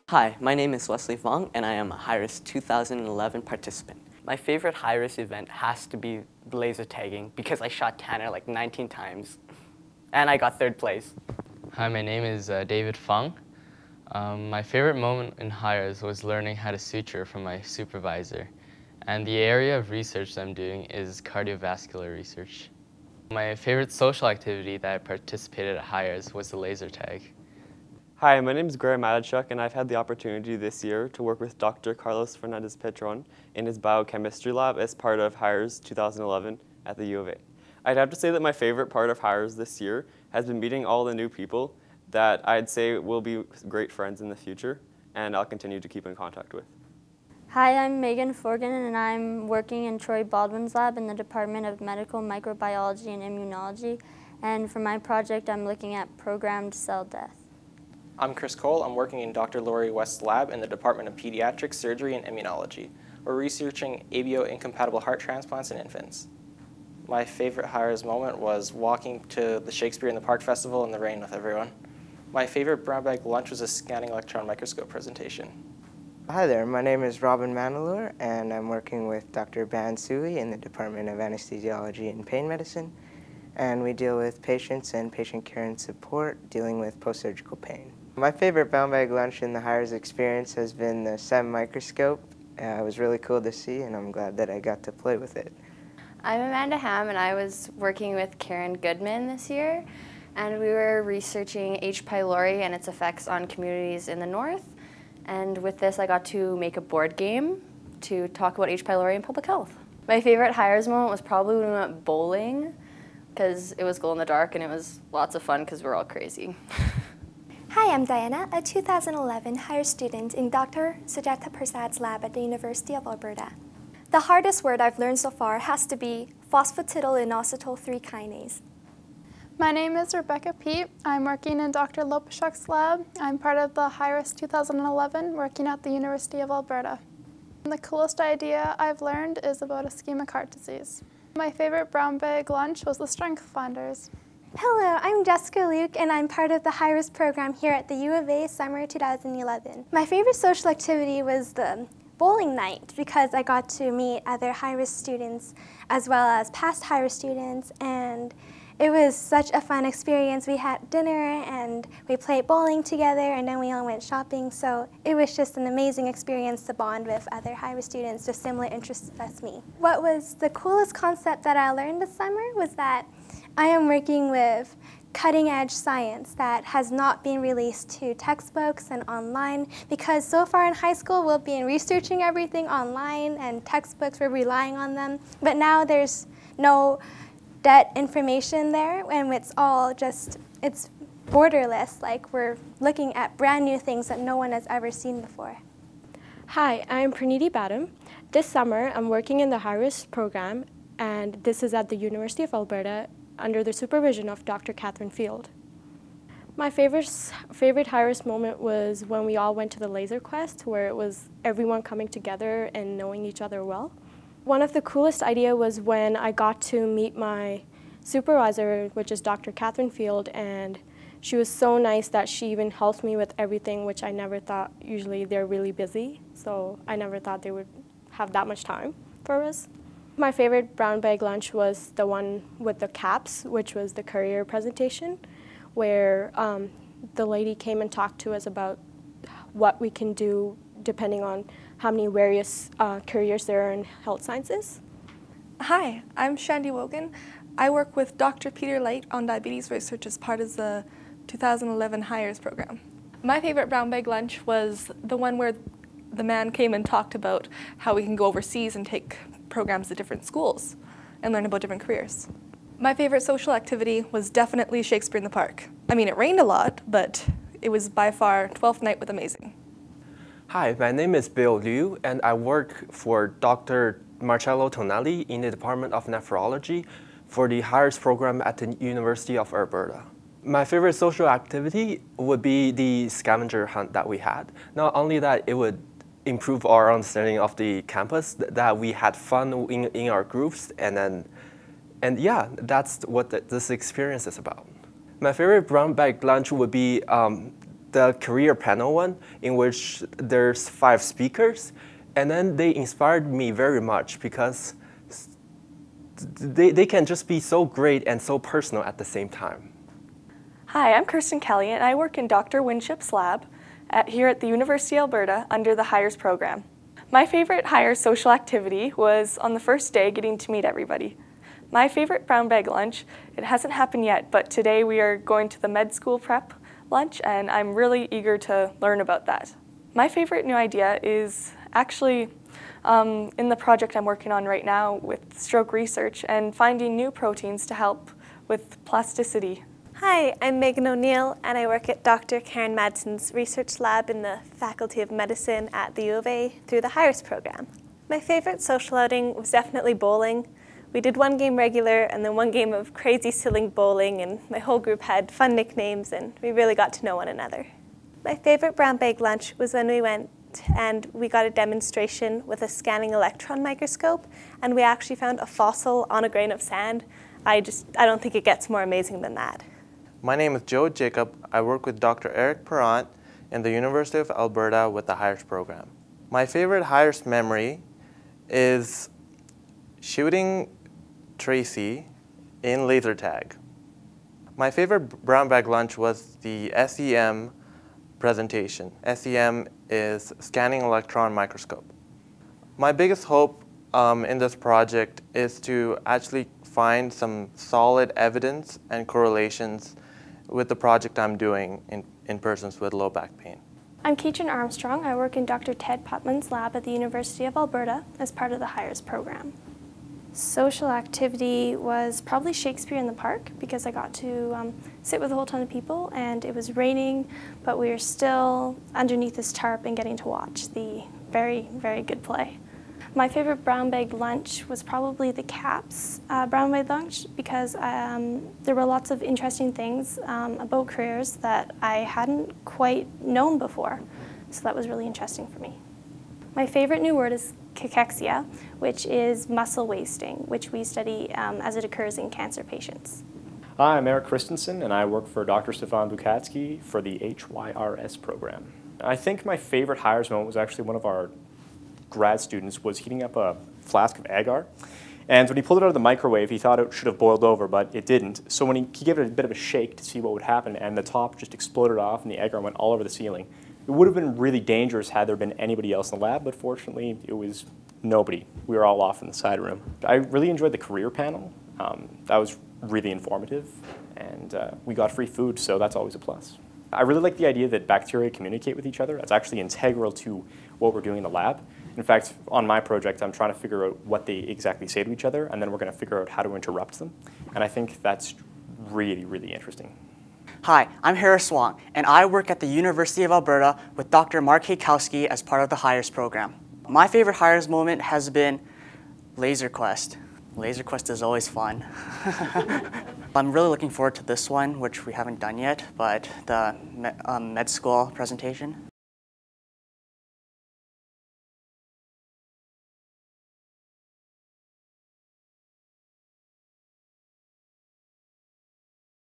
Hi, my name is Wesley Fung, and I am a HYRS 2011 participant. My favorite HYRS event has to be laser tagging because I shot Tanner like 19 times, and I got 3rd place. Hi, my name is David Fung. My favorite moment in HYRS was learning how to suture from my supervisor, and the area of research I'm doing is cardiovascular research. My favorite social activity that I participated at HYRS was the laser tag. Hi, my name is Graham Madachuk, and I've had the opportunity this year to work with Dr. Carlos Fernandez-Petron in his biochemistry lab as part of HYRS 2011 at the U of A. I'd have to say that my favorite part of HYRS this year has been meeting all the new people that I'd say will be great friends in the future, and I'll continue to keep in contact with. Hi, I'm Megan Forgan, and I'm working in Troy Baldwin's lab in the Department of Medical Microbiology and Immunology, and for my project I'm looking at programmed cell death. I'm Chris Cole. I'm working in Dr. Lori West's lab in the Department of Pediatric Surgery and Immunology. We're researching ABO-incompatible heart transplants in infants. My favorite HYRS moment was walking to the Shakespeare in the Park Festival in the rain with everyone. My favorite brown bag lunch was a scanning electron microscope presentation. Hi there, my name is Robin Mandalore, and I'm working with Dr. Ban Sui in the Department of Anesthesiology and Pain Medicine, and we deal with patients and patient care and support dealing with post-surgical pain. My favorite brown bag lunch in the HYRS experience has been the SEM microscope. It was really cool to see, and I'm glad that I got to play with it. I'm Amanda Hamm, and I was working with Karen Goodman this year, and we were researching H. pylori and its effects on communities in the north. And with this, I got to make a board game to talk about H. pylori and public health. My favorite HYRS moment was probably when we went bowling, because it was glow in the dark and it was lots of fun because we were all crazy. Hi, I'm Diana, a 2011 HYRS student in Dr. Sujata Prasad's lab at the University of Alberta. The hardest word I've learned so far has to be phosphatidylinositol 3 kinase. My name is Rebecca Peat. I'm working in Dr. Lopashuk's lab. I'm part of the HYRS 2011 working at the University of Alberta. The coolest idea I've learned is about ischemic heart disease. My favorite brown bag lunch was the strength finders. Hello, I'm Jessica Luke, and I'm part of the HYRS program here at the U of A summer 2011. My favorite social activity was the bowling night because I got to meet other HYRS students as well as past HYRS students, and it was such a fun experience. We had dinner and we played bowling together, and then we all went shopping, so it was just an amazing experience to bond with other HYRS students with similar interests as me. What was the coolest concept that I learned this summer was that I am working with cutting-edge science that has not been released to textbooks and online, because so far in high school we've been researching everything online and textbooks, we're relying on them, but now there's no dead information there, and it's all just, it's borderless, like we're looking at brand new things that no one has ever seen before. Hi, I'm Pranichi Baddam. This summer I'm working in the HYRS program, and this is at the University of Alberta under the supervision of Dr. Catherine Field. My favorite HYRS moment was when we all went to the laser quest, where it was everyone coming together and knowing each other well. One of the coolest ideas was when I got to meet my supervisor, which is Dr. Catherine Field, and she was so nice that she even helped me with everything, which I never thought. Usually they're really busy, so I never thought they would have that much time for us. My favorite brown bag lunch was the one with the caps, which was the career presentation, where the lady came and talked to us about what we can do depending on how many various careers there are in health sciences. Hi, I'm Shandy Wogan. I work with Dr. Peter Light on diabetes research as part of the 2011 HYRS program. My favorite brown bag lunch was the one where the man came and talked about how we can go overseas and take programs at different schools and learn about different careers. My favorite social activity was definitely Shakespeare in the Park. I mean, it rained a lot, but it was by far 12th night was amazing. Hi, my name is Bill Liu, and I work for Dr. Marcello Tonelli in the Department of Nephrology for the HYRS program at the University of Alberta. My favorite social activity would be the scavenger hunt that we had. Not only that, it would improve our understanding of the campus, that we had fun in our groups, and yeah, that's what this experience is about. My favorite brown bag lunch would be the career panel one, in which there's 5 speakers, and then they inspired me very much because they can just be so great and so personal at the same time. Hi, I'm Kirsten Kelly, and I work in Dr. Winship's lab here at the University of Alberta under the HYRS program. My favorite HYRS social activity was on the first day getting to meet everybody. My favorite brown bag lunch, it hasn't happened yet, but today we are going to the med school prep lunch, and I'm really eager to learn about that. My favorite new idea is actually in the project I'm working on right now with stroke research and finding new proteins to help with plasticity. Hi, I'm Megan O'Neill, and I work at Dr. Karen Madsen's research lab in the Faculty of Medicine at the U of A through the HYRS program. My favorite social outing was definitely bowling. We did 1 game regular and then 1 game of crazy ceiling bowling, and my whole group had fun nicknames and we really got to know one another. My favorite brown bag lunch was when we went and we got a demonstration with a scanning electron microscope, and we actually found a fossil on a grain of sand. I don't think it gets more amazing than that. My name is Joe Jacob. I work with Dr. Eric Perrant in the University of Alberta with the HYRS program. My favorite HYRS memory is shooting Tracy in laser tag. My favorite brown bag lunch was the SEM presentation. SEM is scanning electron microscope. My biggest hope in this project is to actually find some solid evidence and correlations with the project I'm doing in persons with low back pain. I'm Keitron Armstrong. I work in Dr. Ted Putman's lab at the University of Alberta as part of the HYRS program. Social activity was probably Shakespeare in the Park because I got to sit with a whole ton of people, and it was raining, but we were still underneath this tarp and getting to watch the very, very good play. My favorite brown bag lunch was probably the CAPS brown bag lunch because there were lots of interesting things about careers that I hadn't quite known before. So that was really interesting for me. My favorite new word is cachexia, which is muscle wasting, which we study as it occurs in cancer patients. Hi, I'm Eric Christensen, and I work for Dr. Stefan Bukatsky for the HYRS program. I think my favorite HYRS moment was actually one of our grad students was heating up a flask of agar, and when he pulled it out of the microwave, he thought it should have boiled over, but it didn't. So when he gave it a bit of a shake to see what would happen, and the top just exploded off and the agar went all over the ceiling. It would have been really dangerous had there been anybody else in the lab, but fortunately it was nobody. We were all off in the side room. I really enjoyed the career panel. That was really informative, and we got free food, so that's always a plus. I really like the idea that bacteria communicate with each other. That's actually integral to what we're doing in the lab. In fact, on my project, I'm trying to figure out what they exactly say to each other, and then we're going to figure out how to interrupt them. And I think that's really, really interesting. Hi, I'm Harris Wong, and I work at the University of Alberta with Dr. Mark Haykowski as part of the HYRS program. My favorite HYRS moment has been Laser Quest. Laser Quest is always fun. I'm really looking forward to this one, which we haven't done yet, but the med school presentation.